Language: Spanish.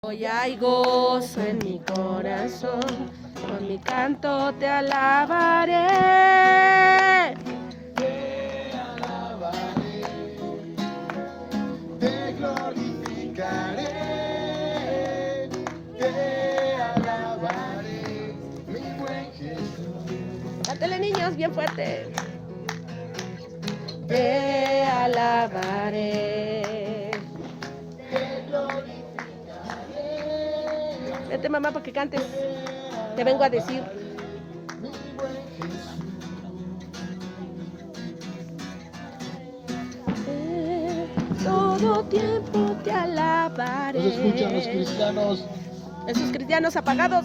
Hoy hay gozo en mi corazón, con mi canto te alabaré. Te alabaré, te glorificaré, te alabaré, mi buen Jesús. Cántale, niños, bien fuerte. Te alabaré. Te glorificaré. Vete, mamá, para que cantes. Te vengo a decir. Mi buen Jesús. Todo tiempo te alabaré. Nos escuchan los cristianos. Esos cristianos apagados.